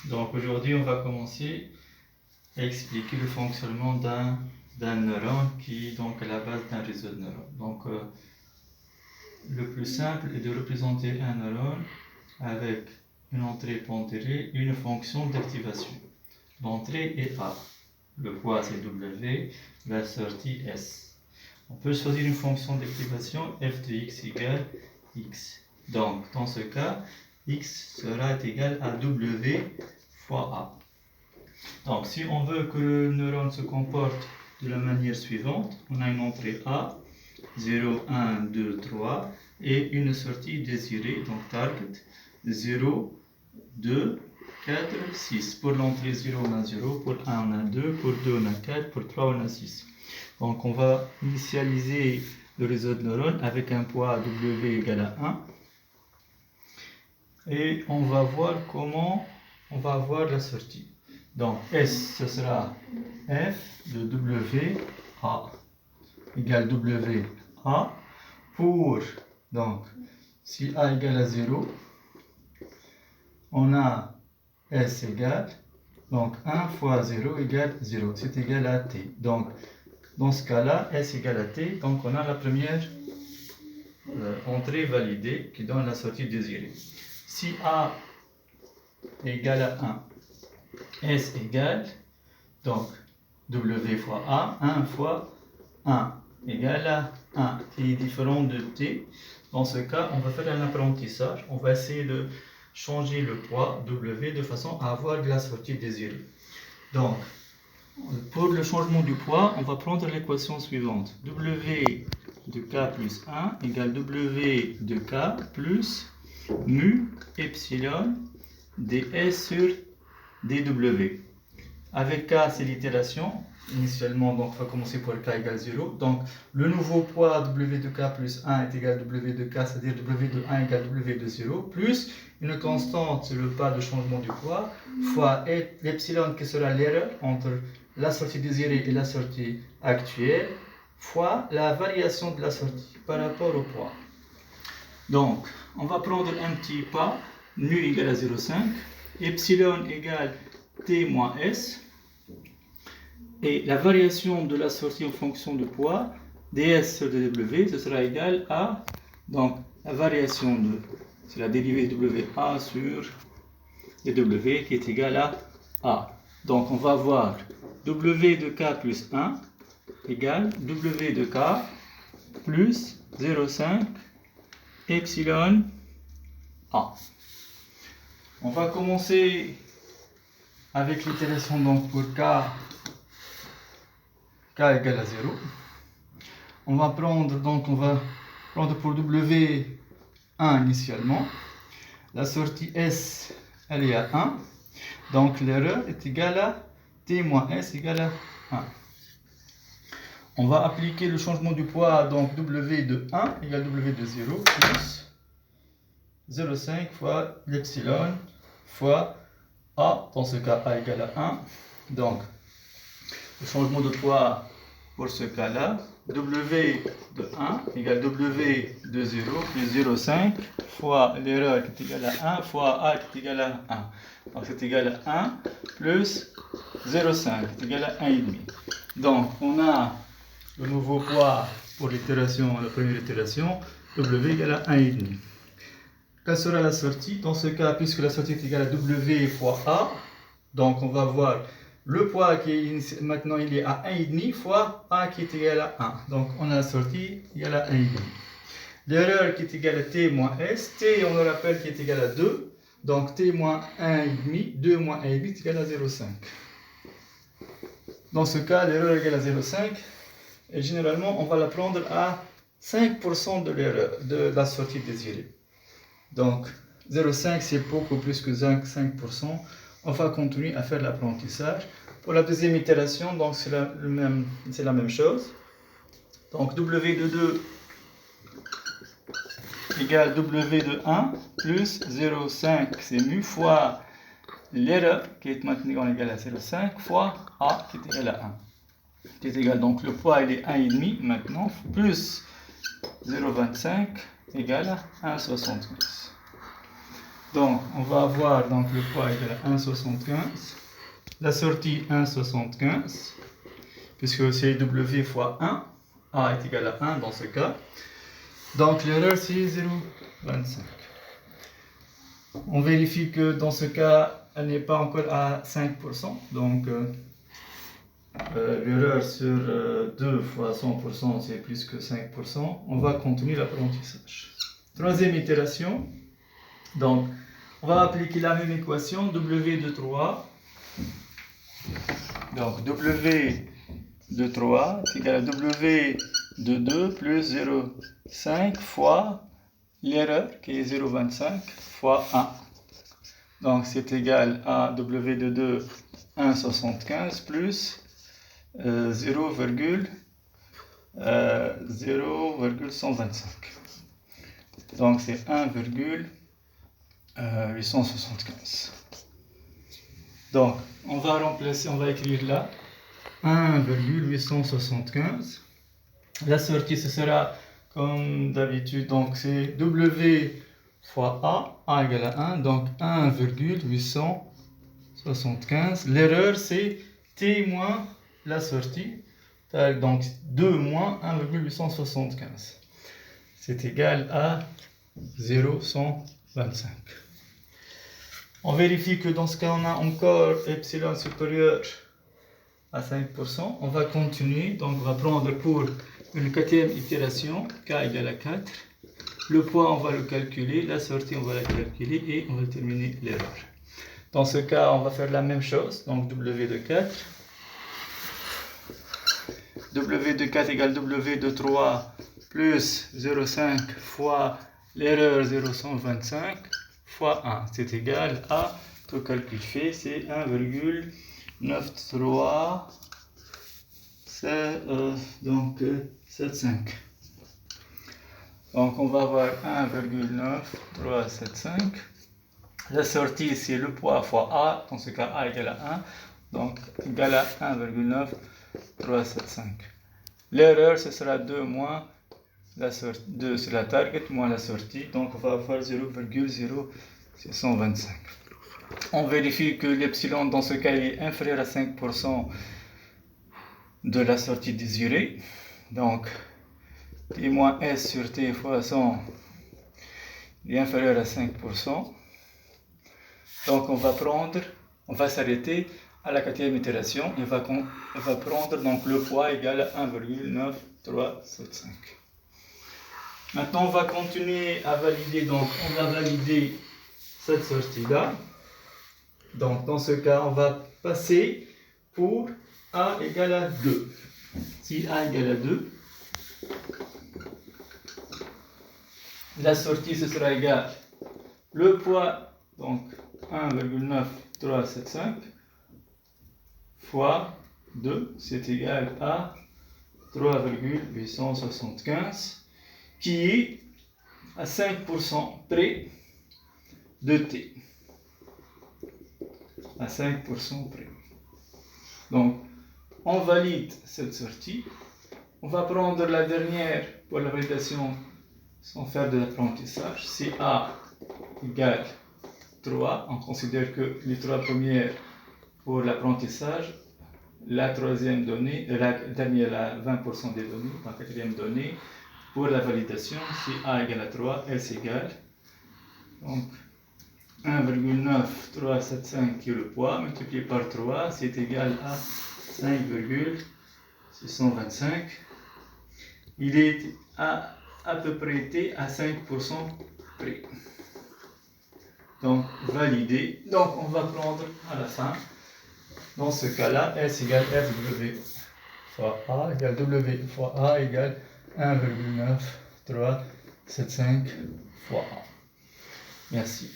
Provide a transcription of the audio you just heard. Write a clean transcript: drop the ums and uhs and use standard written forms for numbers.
Donc aujourd'hui, on va commencer à expliquer le fonctionnement d'un neurone qui est donc à la base d'un réseau de neurones. Donc le plus simple est de représenter un neurone avec une entrée pondérée et une fonction d'activation. L'entrée est A, le poids c'est W, la sortie S. On peut choisir une fonction d'activation f de x égale x. Donc dans ce cas, x sera égal à W fois A. Donc si on veut que le neurone se comporte de la manière suivante, on a une entrée A, 0, 1, 2, 3, et une sortie désirée, donc target, 0, 2, 4, 6. Pour l'entrée 0, on a 0, pour 1, on a 2, pour 2, on a 4, pour 3, on a 6. Donc on va initialiser le réseau de neurones avec un poids W égale à 1. Et on va voir comment on va avoir la sortie. Donc S, ce sera F de W A égale W A pour, donc, si A égale à 0, on a S égale, donc 1 fois 0 égale 0, c'est égal à T. Donc, dans ce cas-là, S égale à T, donc on a la première entrée validée qui donne la sortie désirée. Si A égale à 1, S égale, donc W fois A, 1 fois 1 égale à 1, qui est différent de T. Dans ce cas, on va faire un apprentissage. On va essayer de changer le poids W de façon à avoir de la sortie désirée. Donc, pour le changement du poids, on va prendre l'équation suivante. W de K plus 1 égale W de K plus mu epsilon ds sur dw. Avec K, c'est l'itération. Initialement, donc, on va commencer pour K égale 0. Donc, le nouveau poids W de K plus 1 est égal à W de K, c'est-à-dire W de 1 égale W de 0, plus une constante, c'est le pas de changement du poids, fois l'epsilon qui sera l'erreur entre la sortie désirée et la sortie actuelle, fois la variation de la sortie par rapport au poids. Donc, on va prendre un petit pas, mu égale à 0,5, epsilon égale T moins S, et la variation de la sortie en fonction du poids, ds sur dw, ce sera égal à, donc, la variation de, c'est la dérivée de WA sur dw qui est égale à A. Donc, on va avoir W de K plus 1 égale W de K plus 0,5 epsilon A. On va commencer avec l'itération donc pour K égale à 0. On va prendre pour W1 initialement. La sortie S, elle est à 1. Donc l'erreur est égale à T moins S égale à 1. On va appliquer le changement du poids, donc W de 1 égale W de 0 plus 0,5 fois l'epsilon fois A, dans ce cas A égale à 1. Donc, le changement de poids pour ce cas-là, W de 1 égale W de 0 plus 0,5 fois l'erreur qui est égale à 1 fois A qui est égal à 1. Donc c'est égal à 1 plus 0,5 est égal à 1,5. Donc on a le nouveau poids pour l'itération, la première itération, W égale à 1,5. Quelle sera la sortie? Dans ce cas, puisque la sortie est égale à W fois A, donc on va voir le poids qui est maintenant il est à 1,5 fois A qui est égal à 1. Donc on a la sortie égale à 1,5. L'erreur qui est égale à T moins S, T on le rappelle qui est égal à 2. Donc T moins 1,5, 2 moins 1,5 est égal à 0,5. Dans ce cas, l'erreur est égale à 0,5. Et généralement, on va la prendre à 5% de l'erreur, de la sortie désirée. Donc 0,5 c'est beaucoup plus que 5%. On va continuer à faire l'apprentissage. Pour la deuxième itération, donc c'est la même chose. Donc W de 2 égale W de 1 plus 0,5 c'est mu fois l'erreur qui est maintenant égale à 0,5 fois A qui est égal à 1. Qui est égal, donc le poids il est 1,5 maintenant, plus 0,25 égale à 1,75. Donc, on va avoir donc, le poids égal à 1,75. La sortie 1,75. Puisque c'est W fois 1. A est égal à 1 dans ce cas. Donc, l'erreur, c'est 0,25. On vérifie que dans ce cas, elle n'est pas encore à 5%. Donc, l'erreur sur 2 fois 100%, c'est plus que 5%. On va continuer l'apprentissage. Troisième itération. Donc, on va appliquer la même équation, W de 3. Donc, W de 3 est égal à W de 2 plus 0,5 fois l'erreur qui est 0,25 fois 1. Donc, c'est égal à W de 2, 1,75 plus 0,125. Donc c'est 1,875. Donc on va remplacer, on va écrire là 1,875. La sortie ce sera comme d'habitude, donc c'est W fois A égale à 1, donc 1,875. L'erreur c'est T moins la sortie, donc 2 moins 1,875. C'est égal à 0,125. On vérifie que dans ce cas, on a encore epsilon supérieur à 5%. On va continuer, donc on va prendre pour une quatrième itération, k égale à 4. Le poids, on va le calculer, la sortie, on va la calculer et on va terminer l'erreur. Dans ce cas, on va faire la même chose, donc W de 4. W de 4 égale W de 3 plus 0,5 fois l'erreur 0,125 fois 1. C'est égal à, tout calcul fait, c'est 1,9375. Donc on va avoir 1,9375. La sortie, c'est le poids fois A, dans ce cas A égale à 1, donc égal à 1,9375. L'erreur, ce sera 2 moins la sortie, 2 c'est la target moins la sortie, donc on va avoir 0,0625. On vérifie que l'epsilon dans ce cas est inférieur à 5% de la sortie désirée. Donc T moins S sur T fois 100 est inférieur à 5%. Donc on va s'arrêter à la quatrième itération. On va prendre donc le poids égal à 1,9375. Maintenant, on va continuer à valider. Donc, on va valider cette sortie-là. Donc, dans ce cas, on va passer pour A égale à 2. Si A égale à 2, la sortie, ce sera égal le poids, donc 1,9375 fois 2, c'est égal à 3,875. Qui est à 5% près de T. À 5% près. Donc, on valide cette sortie. On va prendre la dernière pour la validation sans faire de l'apprentissage. Si A égale 3, on considère que les 3 premières pour l'apprentissage, la troisième donnée, la dernière, la 20% des données, la quatrième donnée. Pour la validation, si A égale à 3, S égale donc 1,9375 qui est le poids, multiplié par 3, c'est égal à 5,625. Il est à peu près été à 5% près. Donc, validé. Donc, on va prendre à la fin, dans ce cas-là, S égale FW fois A égale W fois A égale 1,9375 fois A. Merci.